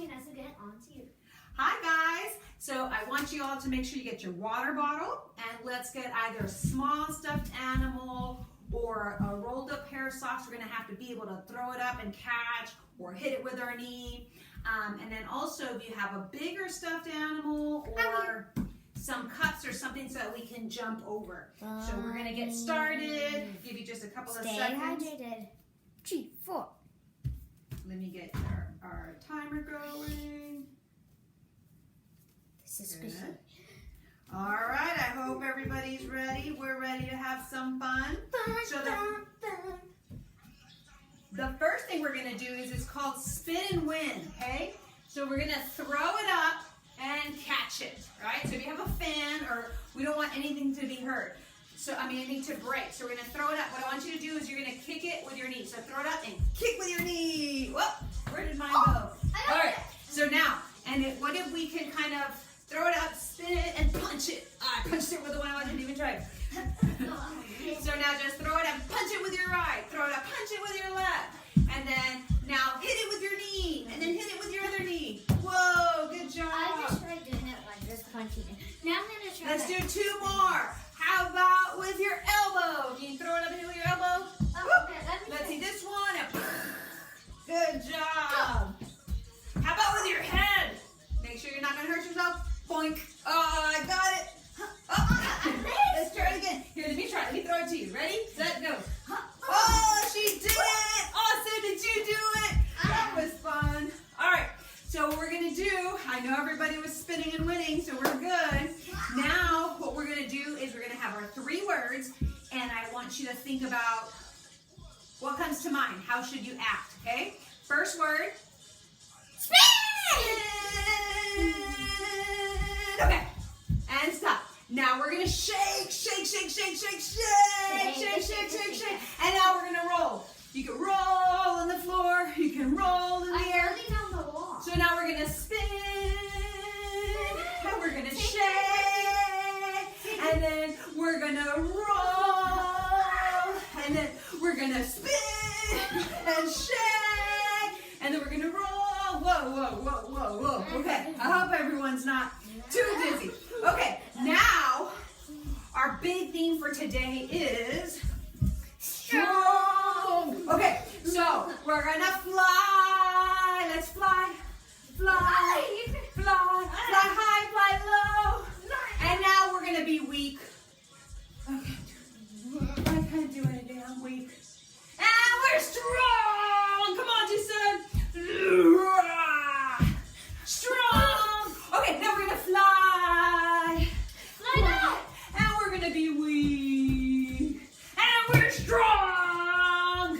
watching us again on TV. Hi guys, so I want you all to make sure you get your water bottle and let's get either a small stuffed animal or a rolled up pair of socks. We're going to have to be able to throw it up and catch or hit it with our knee. And then also if you have a bigger stuffed animal or some cups or something so that we can jump over. So we're going to get started. Give you just a couple of seconds. Stay hydrated. 3, 4. Let me get our timer going. This is special. All right, I hope everybody's ready. We're ready to have some fun. So the first thing we're going to do is it's called spin and win, okay? So we're going to throw it up and catch it, right? So if you have a fan or we don't want anything to be hurt. So, anything to break. So we're going to throw it up. What I want you to do is you're going to kick it with your knee. So throw it up and kick with your knee. Whoop, where did mine go? All right, so now, what if we can kind of throw it up, spin it, and punch it. I punched it with the one I wasn't even trying. So now just throw it up, punch it with your right. Throw it up, punch it with your left. And then now hit it with your knee. And then hit it with your other knee. Whoa, good job. I just tried doing it like this, punching it. Now I'm going to try Let's do 2 more. How about with your elbow? Can you throw it up and hit it with your elbow? Okay, Let's see this one. Good job. How about with your head? Make sure you're not going to hurt yourself. Boink. Oh, I got it. Let's try it again. Here, let me try it. Let me throw it to you. Ready, set, go. Oh, she did it. Awesome. Did you do it? That was fun. All right. So what we're going to do, I know everybody was spinning and winning, so we're good. Now, what we're going to do is we're going to have our 3 words, and I want you to think about what comes to mind. How should you act, okay? First word. Spin! Okay, and stop. Now we're going to shake, shake, shake, shake, shake, shake, shake, shake, shake, shake. And now we're going to roll. You can roll on the floor. You can roll in the air. on the wall. So now we're going to spin. And we're going to shake. And then we're going to roll. And then we're going to spin and shake. And then we're going to roll. Whoa, whoa, whoa, whoa, whoa. Okay, I hope everyone's not too dizzy. Okay, now our big theme for today is strong. Okay, so we're going to fly. Let's fly, fly, fly, fly high, fly low. And now we're going to be weak. Okay, I can't do anything. I'm weak. And we're strong. Come on, Jason. Strong. Okay, now we're going to fly. Fly. And we're going to be weak. And we're strong.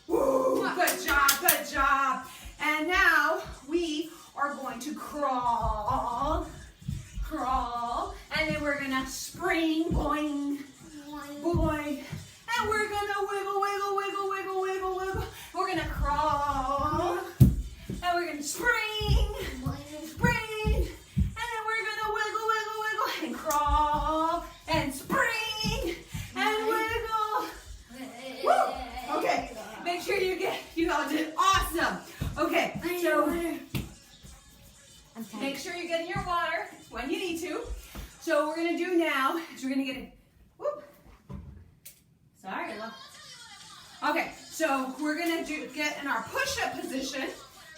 Woo, good job, good job. And now we are going to crawl. Crawl. And then we're going to spring. Boing. Boing. And we're going to wiggle, wiggle, wiggle, wiggle, wiggle, wiggle. We're going to crawl. And we're going to spring. Spring. And then we're going to wiggle, wiggle, wiggle. And crawl. And spring. And wiggle. Woo. Okay. Make sure you all did awesome. Okay. So make sure you're getting your water when you need to. So what we're going to do now is we're going to get it. Whoop. Sorry, love. Okay, so we're gonna get in our push-up position,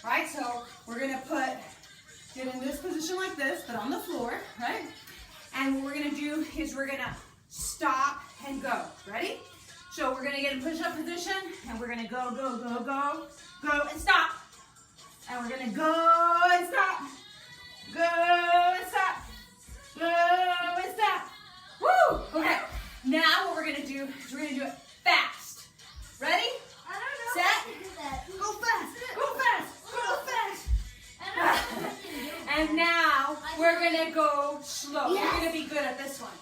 right? So we're gonna get in this position like this, but on the floor, right? And what we're gonna do is we're gonna stop and go. Ready? So we're gonna get in push-up position, and we're gonna go, go, go, go, go, and stop. And we're gonna go and stop, go and stop, go and stop. Woo! Okay. Now what we're going to do is we're going to do it fast. Ready? I don't know. Set. Go fast. Go fast. Go fast. And now we're going to go slow. Yes. You're going to be good at this one.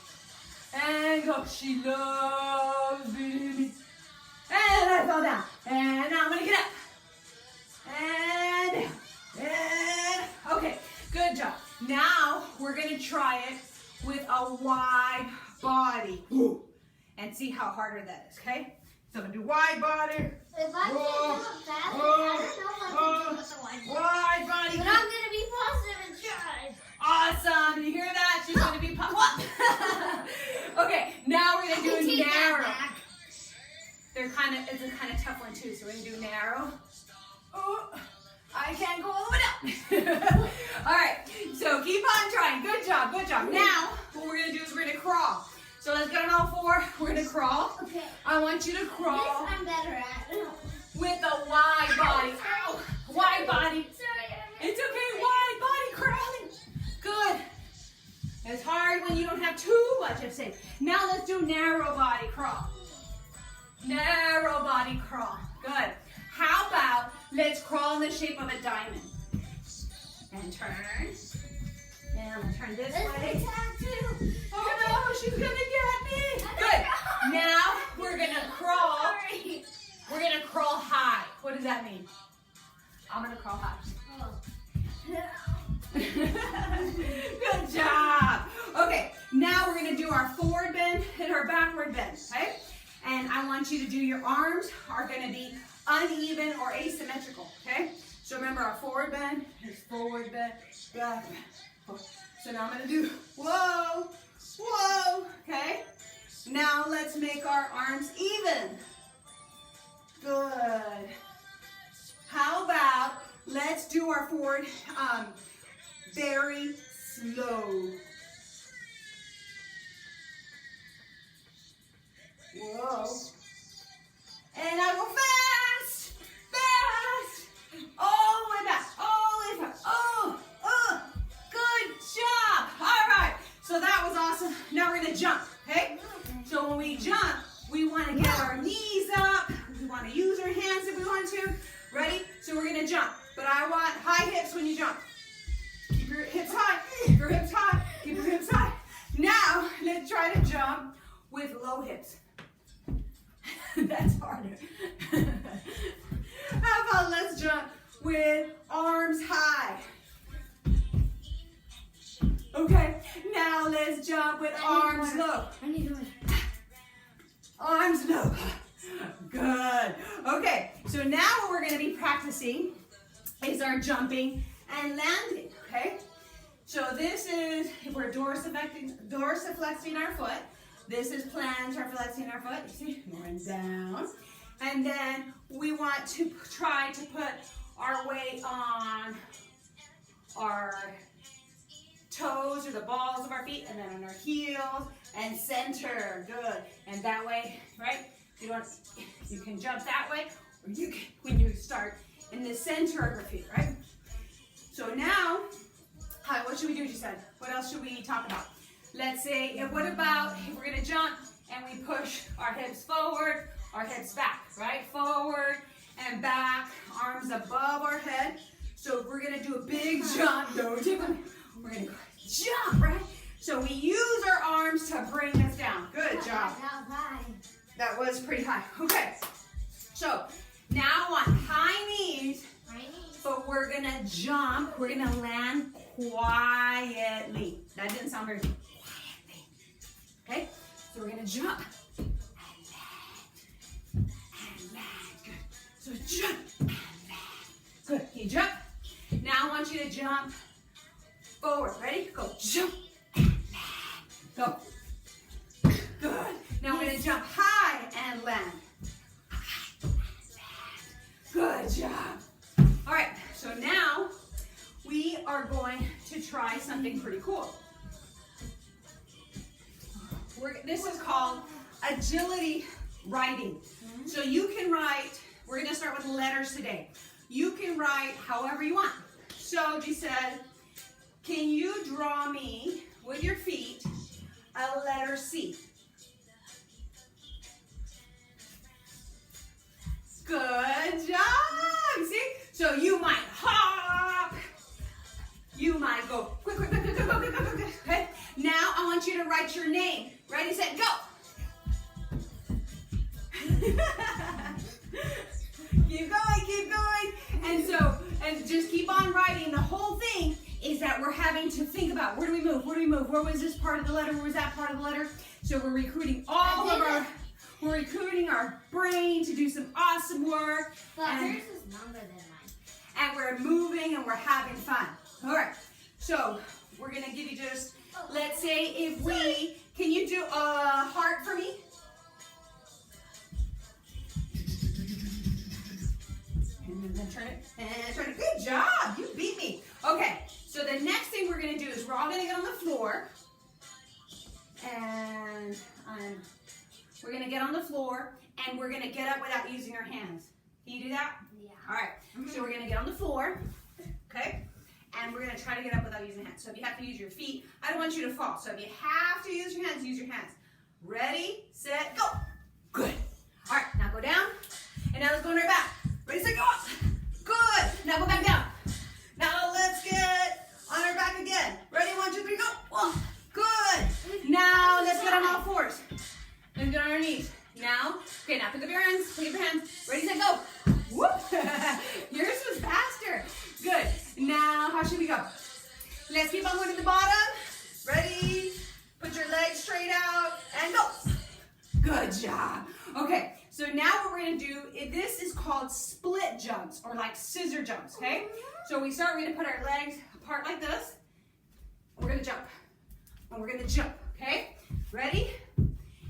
And go. She loves me. And I fell down. And now I'm going to get up. And down. And okay. Good job. Now we're going to try it with a wide body. And see how harder that is, okay? So I'm going to do wide body. If I can't do it fast, I don't know if I can do it with a wide body. Wide body. Good job. Now, what we're gonna do is we're gonna crawl. So let's get on all four. We're gonna crawl. Okay. I want you to crawl This I'm better at. with a wide body. Ow! Wide body. Sorry. It's okay. Wide body crawling. Good. It's hard when you don't have too much of space. Now let's do narrow body crawl. Narrow body crawl. Good. How about let's crawl in the shape of a diamond. And turn. And I'm gonna turn this way. Oh no, she's gonna get me. Good. Now we're gonna crawl. Sorry. We're gonna crawl high. What does that mean? I'm gonna crawl high. Good job. Okay, now we're gonna do our forward bend and our backward bend, okay? And I want you to do, your arms are gonna be uneven or asymmetrical, okay? So remember, our forward bend is forward bend, back bend. So now I'm gonna do, whoa, whoa, okay? Now let's make our arms even. Good. How about, let's do our forward very slow. Whoa. And I go fast, fast, all the way back, all the way back. Oh, good job. All right, so that was awesome. Now we're gonna jump, okay? So when we jump, we wanna get our knees up. We wanna use our hands if we want to. Ready? So we're gonna jump, but I want high hips when you jump. Keep your hips high, keep your hips high, keep your hips high. Now, let's try to jump with low hips. That's harder. How about let's jump with arms high? Okay, now let's jump with arms low. I need to. Arms low. Good. Okay, so now what we're going to be practicing is our jumping and landing, okay? So this is, if we're dorsiflexing our foot, this is plantar flexing our foot, you see, going down. And then we want to try to put our weight on our toes or the balls of our feet, and then on our heels and center. Good. And that way, right? You can jump that way, or you can, when you start in the center of your feet, right? So now, what should we do, she said? What else should we talk about? Let's say, what about if we're gonna jump and we push our hips forward, our hips back, right? Forward and back, arms above our head. So we're gonna do a big jump. Don't take one. We're gonna go jump, right? So we use our arms to bring us down. Good job. That was pretty high. Okay. So now on high knees, but we're gonna jump. We're gonna land quietly. That didn't sound very quietly. Okay? So we're gonna jump and land. Good. So jump and land. Good. Can you jump? Now I want you to jump forward. Ready? Go. Jump and land. Go. Good. Now we're going to jump high and land. High and land. Good job. All right. So now we are going to try something pretty cool. This is called agility writing. So you can write, we're going to start with letters today. You can write however you want. So she said, can you draw me with your feet a letter C? Good job. See? So you might hop. You might go quick, quick, quick, quick, quick, quick, quick, quick. Okay? Now I want you to write your name. Ready, set, go. Keep going, keep going. And just keep on writing. The whole thing is that we're having to think about, where do we move? Where do we move? Where was this part of the letter? Where was that part of the letter? So we're recruiting we're recruiting our brain to do some awesome work. But hers is longer than mine. And we're moving and we're having fun. All right. So we're going to give you just, let's say if we, can you do a heart for me? and then turn it, and turn it. Good job, you beat me. Okay, so the next thing we're gonna do is we're all gonna get on the floor, and we're gonna get on the floor, and we're gonna get up without using our hands. Can you do that? Yeah. All right, so we're gonna get on the floor, okay? And we're gonna try to get up without using hands. So if you have to use your feet, I don't want you to fall. So if you have to use your hands, use your hands. Ready, set, go. Good. All right, now go down. And now let's go on our back. Ready, set, go up. Good. Now go back down. Now let's get on our back again. Ready, 1, 2, 3, go. Whoa. Good. Now let's get on all fours. Let's get on our knees. Now, okay, now pick up your hands. Pick up your hands. Ready, set, go. Whoop. Yours was faster. Good. Now, how should we go? Let's keep on going to the bottom. Ready? Put your legs straight out and go. Good job. Okay, so now what we're going to do, this is called split jumps or like scissor jumps, okay? So we start, we're going to put our legs apart like this. And we're going to jump. And we're going to jump, okay? Ready?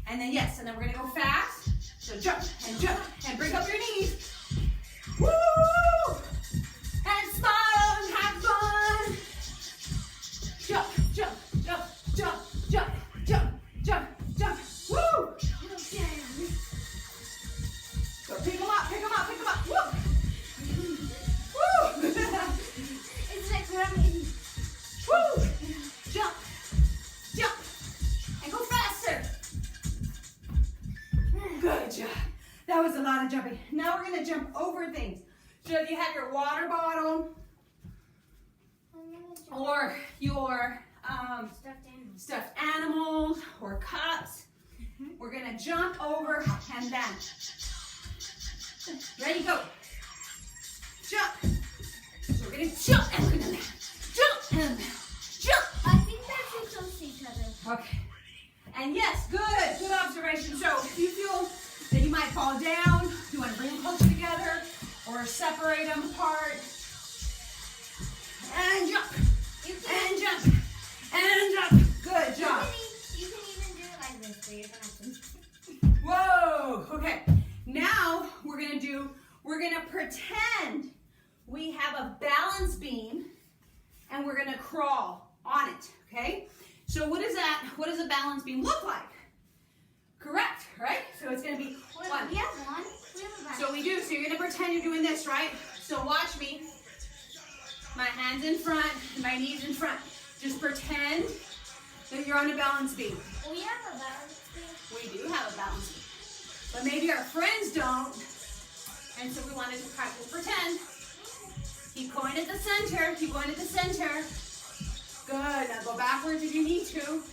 And then yes, and then we're going to go fast. So jump and bring up your knees. Woo! And smile and have fun. Jump, jump, jump, jump, jump, jump, jump, jump. Woo! So pick them up, pick them up, pick them up. Woo! Woo! It's like running. Woo! Jump, jump, and go faster. Good job. That was a lot of jumping. Now we're going to jump over things. So if you have your water bottle or your stuffed animals or cups, we're going to jump over and then. Ready, go. Jump. So we're going to jump and we're going to land. Jump and land. Jump. I think they're too close to each other. Okay. And yes, good observation. So if you feel that you might fall down, you want to bring them closer together or separate them apart. And jump. And jump. And jump. Good job. You can even do it like this for your gonna. Whoa. Okay. Now we're gonna pretend we have a balance beam and we're gonna crawl on it. Okay? So what does a balance beam look like? Correct, right? So it's gonna be one. We have one. We have a balance. So we do, so you're gonna pretend you're doing this, right? So watch me. My hands in front, my knees in front. Just pretend that you're on a balance beam. We have a balance beam. We do have a balance beam. But maybe our friends don't. And so we wanted to practice pretend. Keep going at the center, keep going at the center. Good, now go backwards if you need to.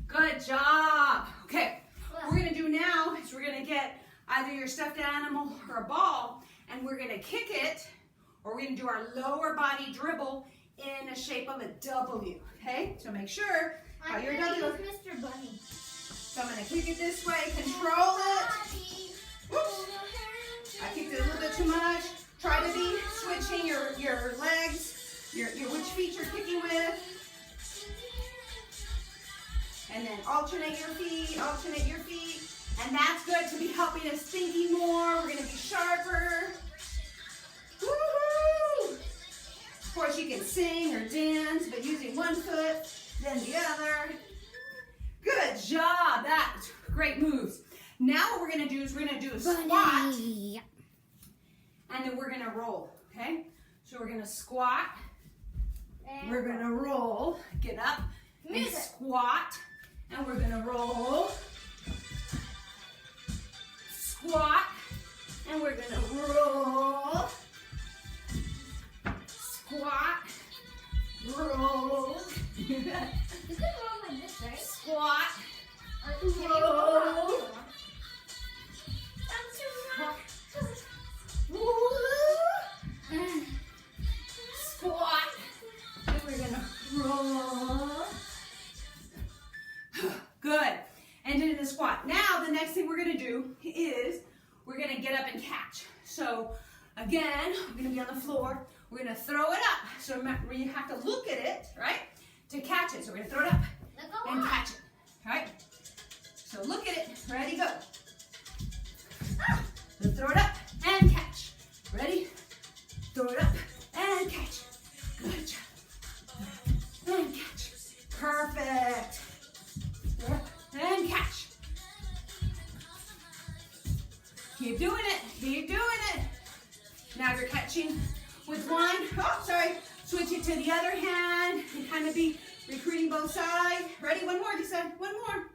Good job. Okay, what we're gonna do now is we're gonna get either your stuffed animal or a ball, and we're gonna kick it, or we're gonna do our lower body dribble in a shape of a W, okay? So make sure how your W. Mr. Bunny. So I'm gonna kick it this way, control it. Whoops. I kicked it a little bit too much. Try to be switching your legs, your which feet you're kicking with. And then alternate your feet. And that's good to be helping us thinking more. We're gonna be sharper. Woohoo! Of course you can sing or dance, but using one foot, then the other. Good job, that's great moves. Now what we're gonna do is we're gonna do a squat. And then we're gonna roll, okay? So we're gonna squat. We're gonna roll, get up, and squat. And we're gonna roll, squat, and we're gonna roll, squat, roll. You can roll like this, right? Squat, Roll. roll. Squat, and we're gonna roll. Good. And into the squat. Now the next thing we're gonna do is we're gonna get up and catch. So again, we're gonna be on the floor. We're gonna throw it up. So remember, you have to look at it, right, to catch it. So we're gonna throw it up and catch it, right? So look at it. Ready, go. Let's throw it up and catch. Ready? Throw it up and catch. Good job. And catch. Perfect. Throw it up and catch. Keep doing it. Keep doing it. Now you're catching with one. Oh, sorry. Switch it to the other hand and kind of be recruiting both sides. Ready? One more, Lisa. One more.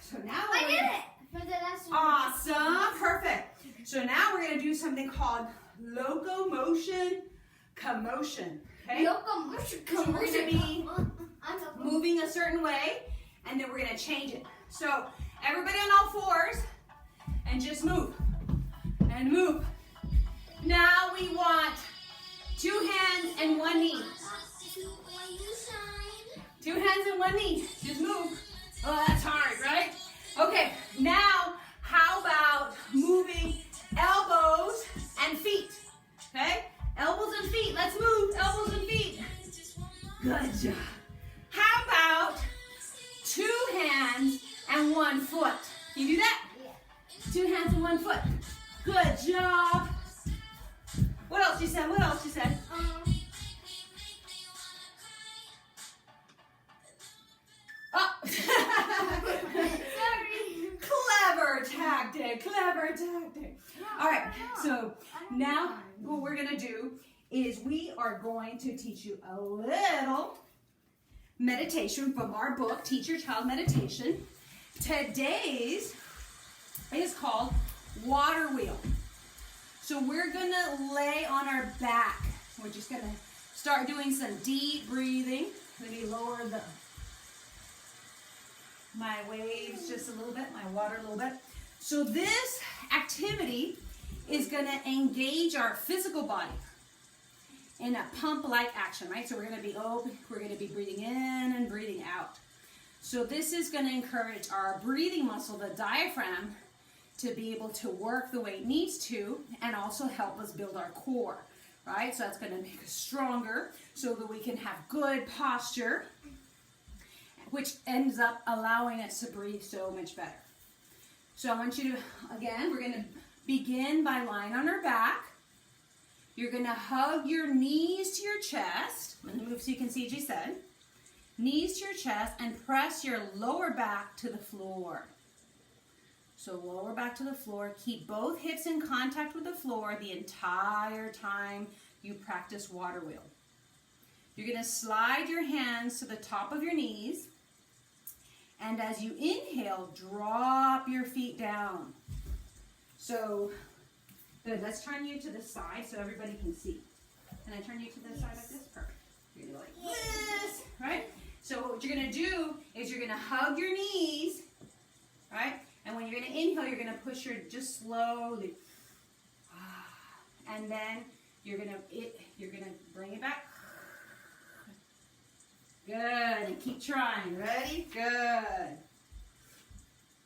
So now I did it. For the last one. Awesome. Perfect. So now we're going to do something called locomotion commotion. Okay? Locomotion. So we're going to be I'm so moving a certain way, and then we're going to change it. So everybody on all fours, and just move. And move. Now we want 2 hands and 1 knee. 2 hands and 1 knee. Just move. Oh, that's hard, right? Okay, now how about moving elbows and feet? Okay? Elbows and feet. Let's move. Elbows and feet. Good job. How about 2 hands and 1 foot? Can you do that? Yeah. 2 hands and 1 foot. Good job. What else you said? What else you said? Oh. Sorry. Clever tactic. Clever tactic. All right. So now what we're going to do is we are going to teach you a little meditation from our book, Teach Your Child Meditation. Today's is called water wheel. So we're going to lay on our back. We're just going to start doing some deep breathing. Maybe lower my waves just a little bit, my water a little bit. So this activity is going to engage our physical body in a pump-like action, right? So we're going to be open, we're going to be breathing in and breathing out. So this is going to encourage our breathing muscle, the diaphragm, to be able to work the way it needs to, and also help us build our core, right? So that's going to make us stronger so that we can have good posture, which ends up allowing us to breathe so much better. So I want you to, again, we're going to begin by lying on our back. You're going to hug your knees to your chest. Let me move so you can see what you said. Knees to your chest and press your lower back to the floor. So lower back to the floor. Keep both hips in contact with the floor the entire time you practice water wheel. You're going to slide your hands to the top of your knees. And as you inhale, drop your feet down. So, good. Let's turn you to the side so everybody can see. Can I turn you to the side like this? Perfect. You're going to go like this, right? So what you're going to do is you're going to hug your knees, right? And when you're going to inhale, you're going to push your, just slowly. And then you're going to bring it back. Good. And keep trying. Ready? Good.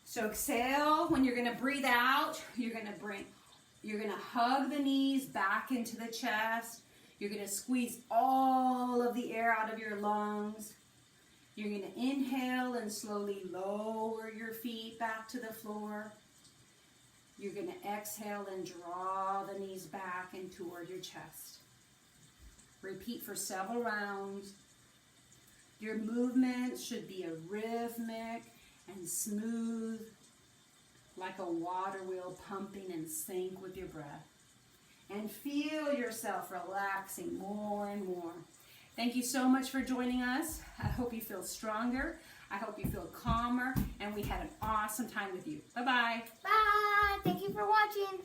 So exhale. When you're going to breathe out, you're going to hug the knees back into the chest. You're going to squeeze all of the air out of your lungs. You're going to inhale and slowly lower your feet back to the floor. You're going to exhale and draw the knees back and toward your chest. Repeat for several rounds. Your movements should be rhythmic and smooth, like a water wheel pumping in sync with your breath. And feel yourself relaxing more and more. Thank you so much for joining us. I hope you feel stronger. I hope you feel calmer. And we had an awesome time with you. Bye-bye. Bye. Thank you for watching.